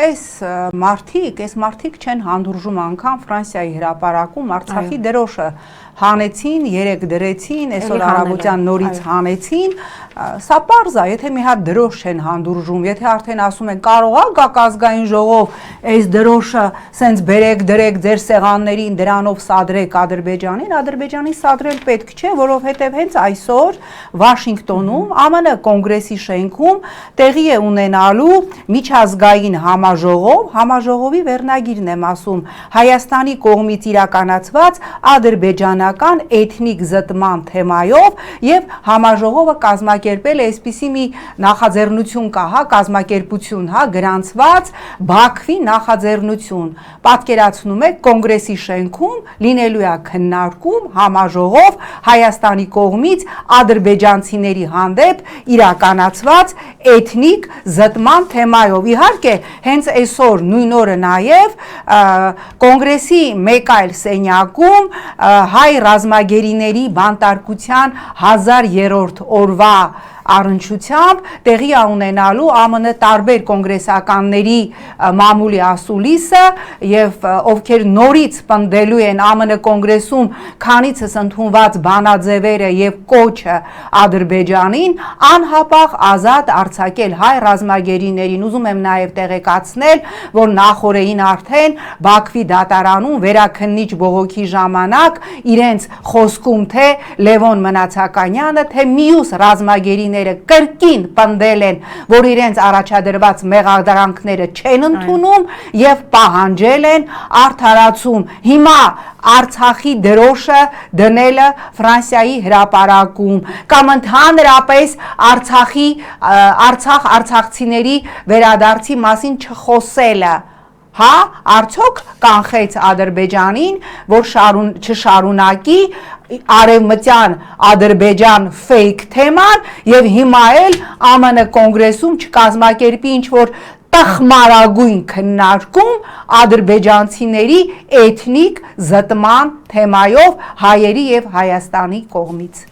Այս մարդիկ չեն հանդուրժում անգամ Ֆրանսիայի հրապարակում Արցախի դրոշը հանեցին, երեք դրեցին, այսօր առավոտյան նորից հանեցին, սա պարզ է, եթե մի հատ դրոշ չեն հանդուրժում, եթե արդեն ասում են կարող է գաք ազգային ժողով, այս դրոշը սենց բերեք դրեք ձեր սեղաններին, դրանով սադրեք Ադրբեջանին սադրել պետք չէ, որովհետև հենց այսօր Վաշինգտոնում ԱՄՆ կոնգրեսի շենքում տեղի է ունենալու միջազգային համաժողովի վերնագիրն եմ ասում, Հայաստանի կողմից իրականացված ադրբեջանական էթնիկ զտման թեմայով եւ համաժողովը կազմակերպել է այսպիսի մի նախաձեռնություն կա, կազմակերպություն, գրանցված Բաքվի նախաձեռնություն, պատկերացնում եք կոնգրեսի շենքում լինելու է քննարկում համաժողով Հայաստանի կողմից ադրբեջանցիների հանդեպ իրականացված էթնիկ զտման թեմայով։ Իհարկե, հենց այսօր նույն օրը նաև կոնգրեսի մեկ այլ սենյակում հայ ռազմագերիների բանտարկության 1000-րդ օրվա առնչությամբ տեղի է ունենալու ԱՄՆ տարբեր կոնգրեսականների մամուլի ասուլիսը եւ ովքեր նորից պնդելու են ԱՄՆ կոնգրեսում քանիցս ընդունված բանաձևերը եւ կոչը Ադրբեջանին անհապաղ ազատ արձակել հայ ռազմագերիներին։ Ուզում եմ նաեւ տեղեկացնել, որ նախորդին արդեն Բաքվի դատարանում վերաքննիչ բողոքի ժամանակ իրենց խոսքում թե Լևոն Մնացականյանը, թե մյուս ռազմագերիները կրկին պնդել են, որ իրենց առաջադրված մեղադրանքները չեն ընդունում եւ պահանջել են արդարացում։ Հիմա Արցախի դրոշը դնելը Ֆրանսիայի հրապարակում կամ ընդհանրապես արցախցիների վերադարձի մասին չխոսելը, արդյոք կանխեց Ադրբեջանին, որ չշարունակի արևմտյան Ադրբեջան ֆեյք թեման եւ հիմա էլ ԱՄՆ կոնգրեսում չկազմակերպի ինչ-որ տխմարագույն քննարկում ադրբեջանցիների էթնիկ զտման թեմայով հայերի եւ Հայաստանի կողմից։